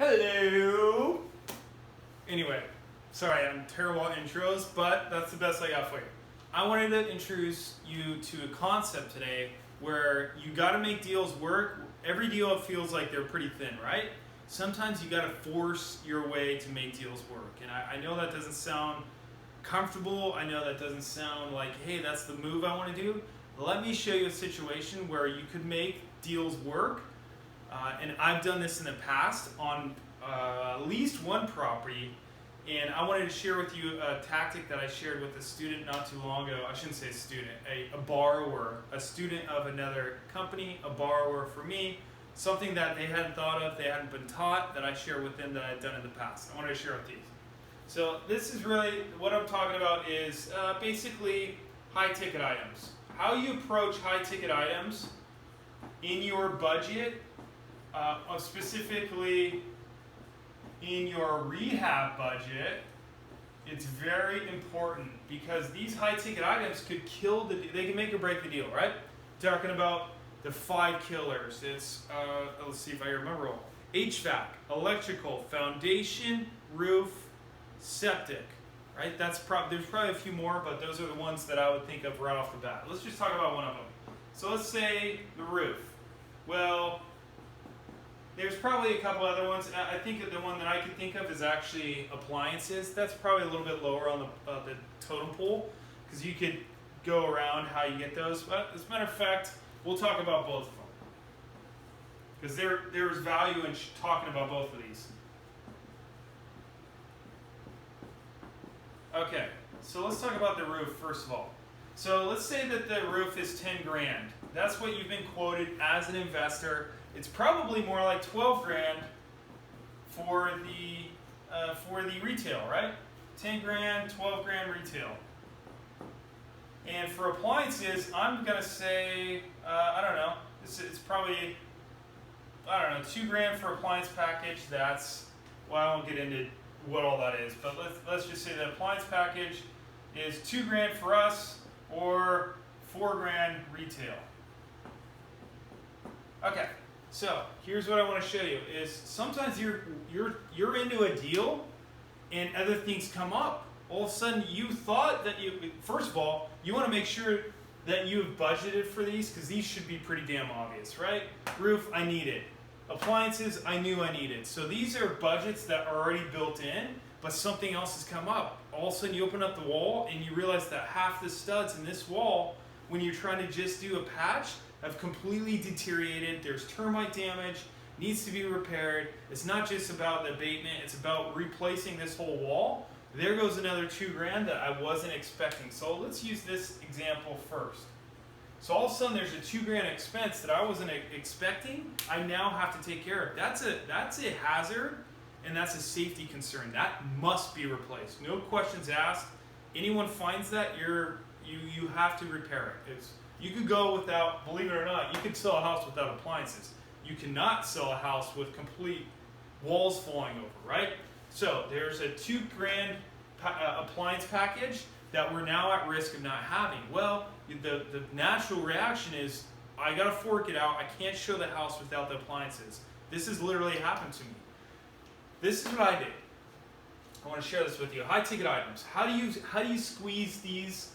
Hello! Anyway, sorry, I'm terrible at intros, but that's the best I got for you. I wanted to introduce you to a concept today where you gotta make deals work. Every deal feels like they're pretty thin, right? Sometimes you gotta force your way to make deals work. And I know that doesn't sound comfortable. I know that doesn't sound like, hey, that's the move I wanna do. Let me show you a situation where you could make deals work. And I've done this in the past on at least one property, and I wanted to share with you a tactic that I shared with a student not too long ago. I shouldn't say a student, a borrower, a student of another company, a borrower for me, something that they hadn't thought of, they hadn't been taught, that I shared with them that I'd done in the past. I wanted to share with these. So this is really, what I'm talking about is basically high ticket items. How you approach high ticket items in your budget, specifically in your rehab budget. It's very important because these high ticket items could kill they can make or break the deal, right? Talking about the 5 killers. It's, let's see if I remember all. HVAC, electrical, foundation, roof, septic, right? There's probably a few more, but those are the ones that I would think of right off the bat. Let's just talk about one of them. So let's say the roof. Well, there's probably a couple other ones. I think the one that I can think of is actually appliances. That's probably a little bit lower on the totem pole because you could go around how you get those. But as a matter of fact, we'll talk about both of them because there's value in talking about both of these. Okay, so let's talk about the roof first of all. So let's say that the roof is 10 grand. That's what you've been quoted as an investor. It's probably more like 12 grand for the retail, right? 10 grand, 12 grand retail. And for appliances, I'm gonna say, I don't know, it's probably, I don't know, 2 grand for appliance package. That's, well, I won't get into what all that is, but let's just say the appliance package is 2 grand for us or 4 grand retail. Okay, so here's what I want to show you is sometimes you're into a deal and other things come up. All of a sudden you thought that first of all, you want to make sure that you have budgeted for these because these should be pretty damn obvious, right? Roof, I need it. Appliances, I knew I needed. So these are budgets that are already built in, but something else has come up. All of a sudden you open up the wall and you realize that half the studs in this wall, when you're trying to just do a patch, have completely deteriorated. There's termite damage, needs to be repaired. It's not just about the abatement, it's about replacing this whole wall. There goes another 2 grand that I wasn't expecting. So let's use this example first. So all of a sudden there's a 2 grand expense that I wasn't expecting. I now have to take care of. That's a hazard and that's a safety concern. That must be replaced. No questions asked. Anyone finds that, you have to repair it. You could go without, believe it or not, you could sell a house without appliances. You cannot sell a house with complete walls falling over, right? So there's a 2 grand appliance package that we're now at risk of not having. Well, the natural reaction is, I gotta fork it out. I can't show the house without the appliances. This has literally happened to me. This is what I did. I want to share this with you. High ticket items. How do you squeeze these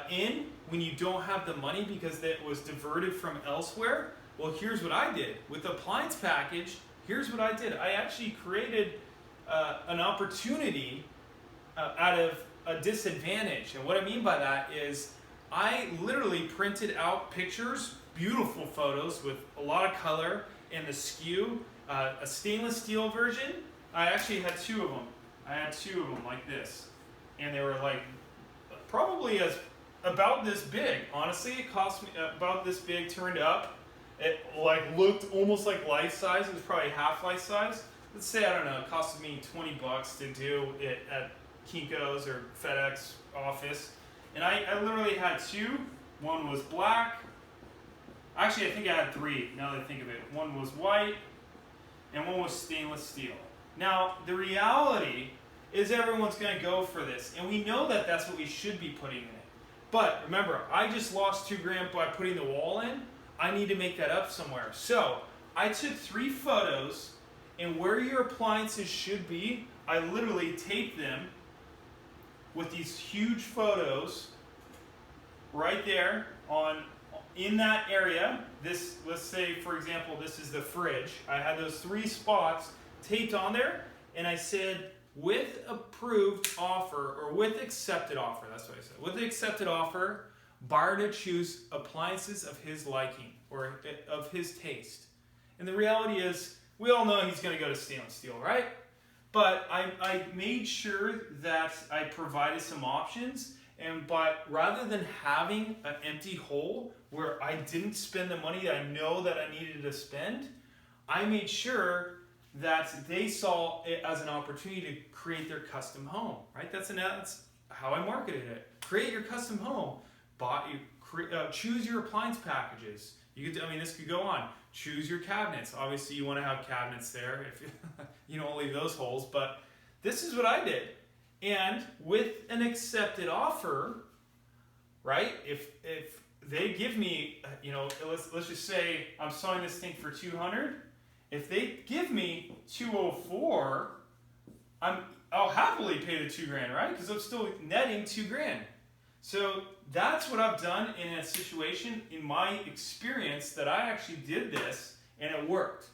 in when you don't have the money because it was diverted from elsewhere? Well, here's what I did. With the appliance package, here's what I did. I actually created an opportunity out of a disadvantage. And what I mean by that is I literally printed out pictures, beautiful photos with a lot of color and the skew, a stainless steel version. I actually had 2 of them. I had 2 of them like this. And they were like probably about this big. Honestly, it cost me about this big turned up. It like looked almost like life size. It was probably half life size. Let's say, I don't know, it costed me 20 bucks to do it at Kinko's or FedEx office. And I literally had 2. One was black. Actually, I think I had 3 now that I think of it. One was white and one was stainless steel. Now, the reality is everyone's going to go for this. And we know that that's what we should be putting in it. But remember, I just lost 2 grand by putting the wall in. I need to make that up somewhere. So I took 3 photos And where your appliances should be, I literally tape them with these huge photos right there in that area. This, let's say for example, this is the fridge. I had those 3 spots taped on there, and I said, with approved offer, or with accepted offer, that's what I said. With the accepted offer, buyer to choose appliances of his liking, or of his taste. And the reality is, we all know he's going to go to Steel and Steel, right? But I made sure that I provided some options, but rather than having an empty hole where I didn't spend the money that I know that I needed to spend, I made sure that they saw it as an opportunity to create their custom home, right? That's how I marketed it. Create your custom home. Choose your appliance packages. This could go on. Choose your cabinets. Obviously, you want to have cabinets there if you don't leave those holes. But this is what I did. And with an accepted offer, right? If they give me, let's just say I'm selling this thing for $200. If they give me $204, I'll happily pay the $2,000, right? Because I'm still netting $2,000. So that's what I've done in a situation, in my experience, that I actually did this and it worked.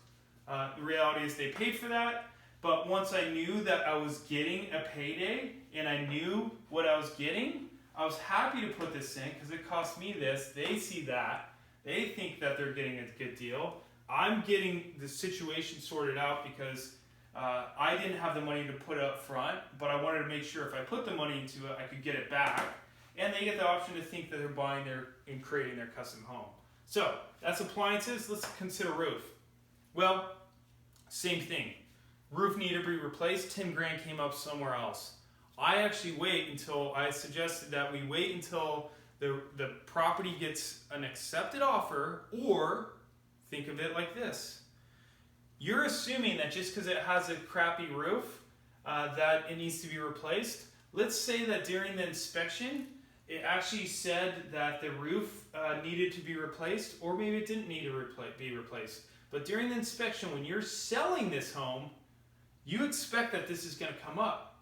The reality is they paid for that, but once I knew that I was getting a payday and I knew what I was getting, I was happy to put this in because it cost me this. They see that. They think that they're getting a good deal. I'm getting the situation sorted out because I didn't have the money to put up front, but I wanted to make sure if I put the money into it, I could get it back. And they get the option to think that they're buying and creating their custom home. So that's appliances. Let's consider roof. Well, same thing. Roof needed to be replaced. $10,000 came up somewhere else. I suggested that we wait until the property gets an accepted offer, or think of it like this. You're assuming that just because it has a crappy roof, that it needs to be replaced. Let's say that during the inspection, it actually said that the roof needed to be replaced, or maybe it didn't need to be replaced. But during the inspection, when you're selling this home, you expect that this is going to come up.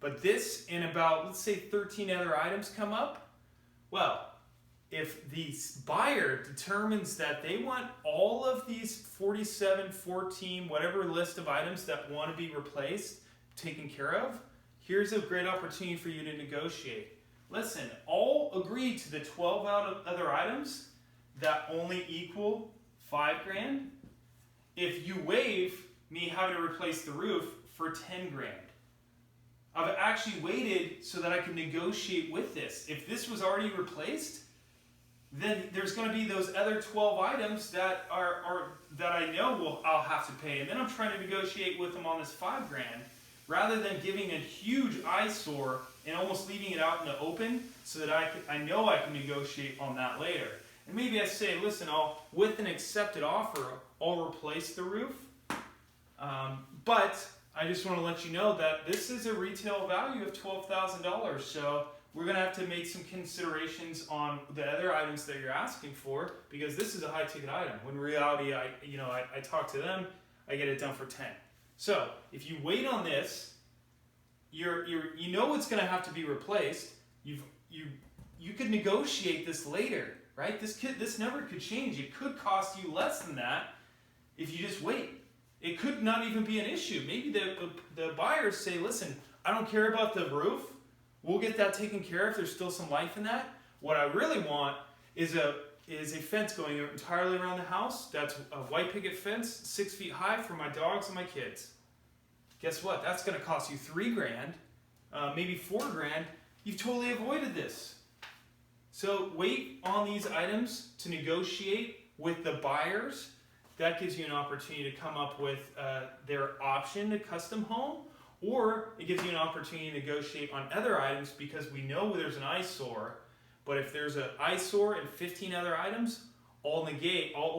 But this and about, let's say 13 other items come up, well, if the buyer determines that they want all of these 47, 14, whatever list of items that want to be replaced, taken care of, here's a great opportunity for you to negotiate. Listen, all agree to the 12 other items that only equal $5,000. If you waive me having to replace the roof for $10,000. I've actually waited so that I can negotiate with this. If this was already replaced, then there's going to be those other 12 items that that I know I'll have to pay, and then I'm trying to negotiate with them on this $5,000, rather than giving a huge eyesore and almost leaving it out in the open, so that I know I can negotiate on that later. And maybe I say, listen, with an accepted offer, I'll replace the roof, but I just want to let you know that this is a retail value of $12,000. So we're going to have to make some considerations on the other items that you're asking for, because this is a high ticket item. When in reality, I talk to them, I get it done for 10. So if you wait on this, you know it's going to have to be replaced. You could negotiate this later, right? This number could change. It could cost you less than that if you just wait. It could not even be an issue. Maybe the buyers say, listen, I don't care about the roof. We'll get that taken care of. There's still some life in that. What I really want is a fence going entirely around the house. That's a white picket fence, 6 feet high, for my dogs and my kids. Guess what? That's going to cost you $3,000, maybe $4,000. You've totally avoided this. So wait on these items to negotiate with the buyers. That gives you an opportunity to come up with their option to custom home, or it gives you an opportunity to negotiate on other items, because we know there's an eyesore. But if there's an eyesore and 15 other items, I'll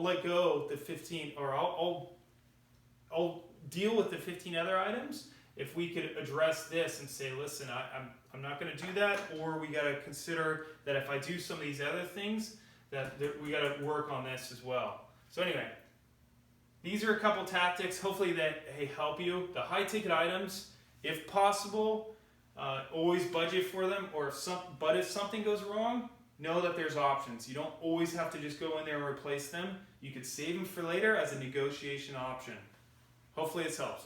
let go of the 15, or I'll deal with the 15 other items if we could address this and say, listen, I'm not going to do that, or we got to consider that if I do some of these other things, that we got to work on this as well. So anyway, these are a couple tactics, hopefully that help you. The high ticket items, if possible, always budget for them. Or if something goes wrong, know that there's options. You don't always have to just go in there and replace them. You could save them for later as a negotiation option. Hopefully this helps.